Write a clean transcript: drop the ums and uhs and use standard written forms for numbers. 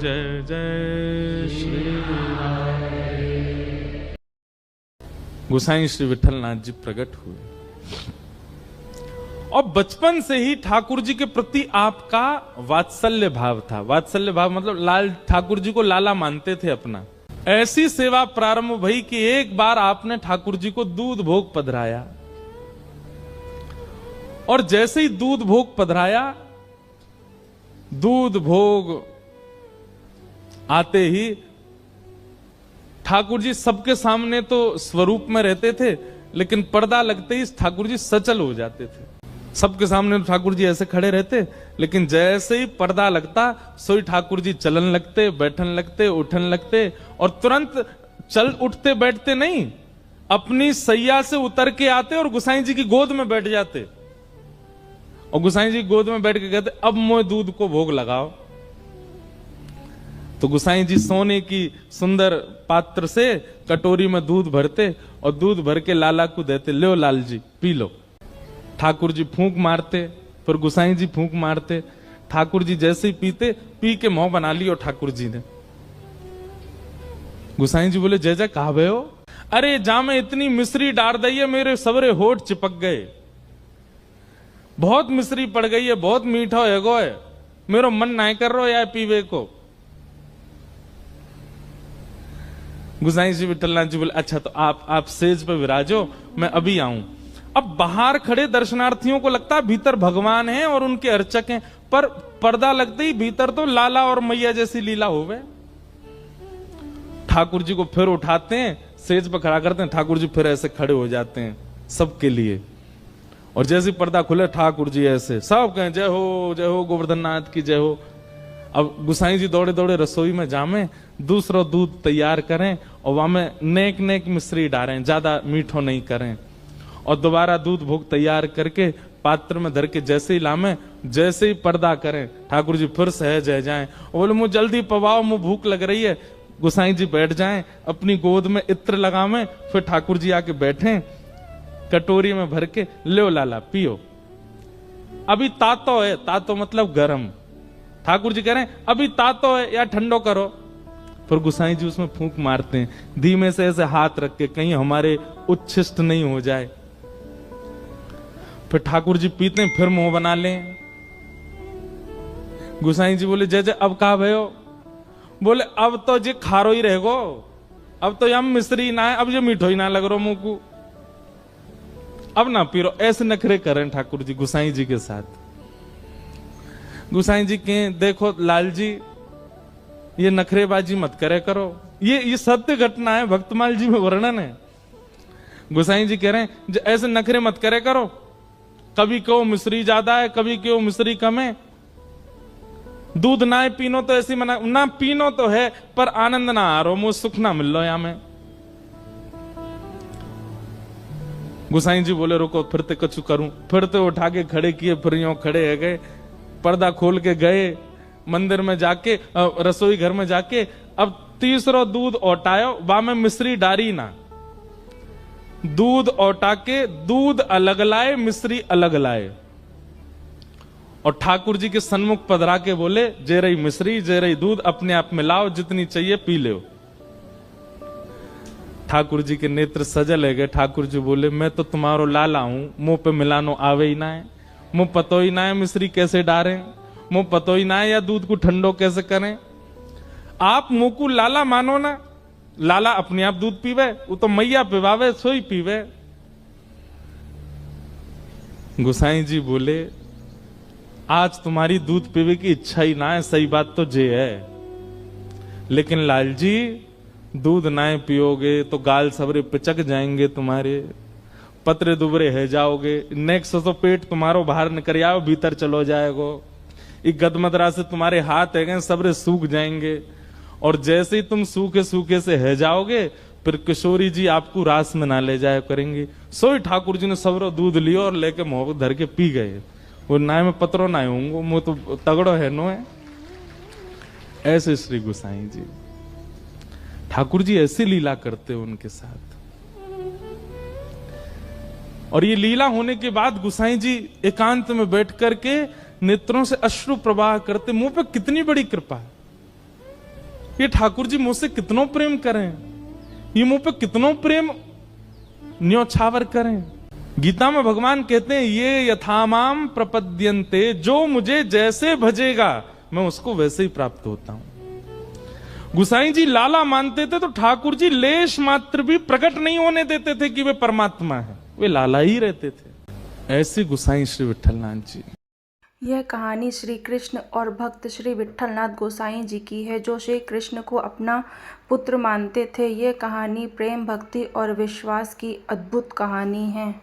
जय जय श्री राम। गोसाई श्री विठलनाथ जी प्रकट हुए और बचपन से ही ठाकुर जी के प्रति आपका वात्सल्य भाव था। वात्सल्य भाव मतलब लाल, ठाकुर जी को लाला मानते थे अपना। ऐसी सेवा प्रारंभ भई कि एक बार आपने ठाकुर जी को दूध भोग पधराया और जैसे ही दूध भोग पधराया, दूध भोग आते ही ठाकुर जी सबके सामने तो स्वरूप में रहते थे, लेकिन पर्दा लगते ही ठाकुर जी सचल हो जाते थे। सबके सामने ठाकुर जी ऐसे खड़े रहते, लेकिन जैसे ही पर्दा लगता सोई ठाकुर जी चलन लगते, बैठन लगते, उठन लगते और तुरंत चल उठते बैठते नहीं, अपनी सैया से उतर के आते और गोसाई जी की गोद में बैठ जाते और गोसाई जी गोद में बैठ के कहते अब मोए दूध को भोग लगाओ। तो गोसाई जी सोने की सुंदर पात्र से कटोरी में दूध भरते और दूध भर के लाला को देते, लो Lal G P low. Thakur ji फूंक मारते, फिर गोसाई जी फूंक मारते। ठाकुर जी जैसे ही पीते, पी के मुंह बना लियो ठाकुर जी ने। गोसाई जी बोले जय जय कहा भे हो? अरे जा में इतनी मिश्री डाल दी है, मेरे सबरे होठ चिपक गए, बहुत मिश्री पड़ गई है, बहुत मीठा है गो है, मेरा मन नहीं कर रहा यार पीवे को। गोसाई जी विठलनाथ जी बोले अच्छा तो आप सेज पे विराजो, मैं अभी आऊं। अब बाहर खड़े दर्शनार्थियों को लगता भीतर भगवान है और उनके अर्चक हैं, पर पर्दा लगते ही भीतर तो लाला और मैया जैसी लीला हो गए। ठाकुर जी को फिर उठाते हैं, सेज पे खड़ा करते हैं, ठाकुर जी फिर ऐसे खड़े हो जाते हैं सबके लिए। और जैसे पर्दा खुले ठाकुर जी ऐसे सब कहें जय हो गोवर्धन नाथ की जय हो। अब गोसाई जी दौड़े दौड़े रसोई में जामे, दूसरा दूध तैयार करें और वहां में नेक नेक मिश्री डालें, ज्यादा मीठो नहीं करें। और दोबारा दूध भोग तैयार करके पात्र में धर के जैसे ही लामे, जैसे ही पर्दा करें ठाकुर जी फिर सहज है जाएं। बोले मुझे जल्दी पवाओ, मुझे भूख लग रही है। गोसाई जी बैठ जाएं, अपनी गोद में इत्र लगावें, फिर ठाकुर जी आके बैठें, कटोरी में भर के लो लाला पियो। अभी तातो है, तातो मतलब गरम। ठाकुर जी कह रहे हैं अभी तातो है या ठंडो करो। फिर गोसाई जी उसमें फूंक मारते हैं, धीमे से ऐसे हाथ रख के, कहीं हमारे उच्छिष्ट नहीं हो जाए। फिर ठाकुर जी पीते हैं, फिर मुंह बना लें। गोसाई जी बोले जय जय अब कहा भयो? बोले अब तो जे खारो ही रहेगो, अब तो यम मिश्री ना है, अब ये मीठो ही ना लग रो मुंह को, अब ना पी रो। ऐसे नखरे करें ठाकुर जी गोसाई जी के साथ। गोसाई जी के देखो लाल जी ये नखरेबाजी मत करे करो, ये सत्य घटना है, भक्तमाल जी में वर्णन है। गोसाई जी कह रहे हैं ऐसे नखरे मत करे करो, कभी क्यों मिश्री ज्यादा है, कभी क्यों मिश्री कम है। दूध ना पीनो तो ऐसी मना ना, पीनो तो है पर आनंद ना आ रहा, मुझे सुख ना मिल लो यहां में। गोसाई जी बोले रुको फिर ते कछु करूं। फिर ते उठा के खड़े किए, फिर यूं खड़े है गए, पर्दा खोल के गए मंदिर में जाके, रसोई घर में जाके। अब तीसरा दूध औटायो, बा में मिश्री डारी ना, दूध औटा के दूध अलग लाए, मिश्री अलग लाए और ठाकुर जी के सन्मुख पधरा के बोले जे रही मिश्री जे रही दूध, अपने आप मिलाओ, जितनी चाहिए पी लो। ठाकुर जी के नेत्र सजल है गए। ठाकुर जी बोले मैं तो तुम्हारो लाला हूं, मुंह पे मिलानो आवे ही ना है, मुंह पतो ही ना है मिश्री कैसे डालें, मुंह पतो ही ना है या दूध को ठंडो कैसे करें। आप मुंह को लाला मानो ना, लाला अपने आप दूध पीवे, वो तो मैया पिवावे सोई पीवे। गोसाई जी बोले आज तुम्हारी दूध पीवे की इच्छा ही ना है, सही बात तो जे है, लेकिन लाल जी दूध ना पियोगे तो गाल सबरे पिचक जाएंगे तुम्हारे, पतरे दुबरे है जाओगे, नेक्स्ट तो पेट तुम्हारो बाहर निकल आओ, भीतर चलो जाएगो, एक गदमदरा से तुम्हारे हाथ है सबरे सूख जाएंगे, और जैसे ही तुम सूखे सूखे से है जाओगे फिर किशोरी जी आपको रास में ना ले जाया करेंगे। सोई ठाकुर जी ने सबरो दूध लियो और लेके मुंह धर के पी गए। वो नाय में पत्रो ना होंगे, मुंह तो तगड़ो है नो है। ऐसे श्री गोसाई जी, ठाकुर जी ऐसी लीला करते हैं उनके साथ। और ये लीला होने के बाद गोसाई जी एकांत में बैठ करके नेत्रों से अश्रु प्रवाह करते, मुंह पे कितनी बड़ी कृपा है। ये ठाकुर जी मुझसे कितनो प्रेम करें, ये मुंह पे कितनो प्रेम न्योछावर करें। गीता में भगवान कहते हैं ये यथामाम प्रपद्यन्ते, जो मुझे जैसे भजेगा मैं उसको वैसे ही प्राप्त होता हूं। गुसाई जी लाला मानते थे तो ठाकुर जी लेश मात्र भी प्रकट नहीं होने देते थे कि वे परमात्मा है, वे लाला ही रहते थे। ऐसे गुसाई श्री विट्ठलनाथ जी। यह कहानी श्री कृष्ण और भक्त श्री विट्ठलनाथ गोसाई जी की है, जो श्री कृष्ण को अपना पुत्र मानते थे। यह कहानी प्रेम, भक्ति और विश्वास की अद्भुत कहानी है।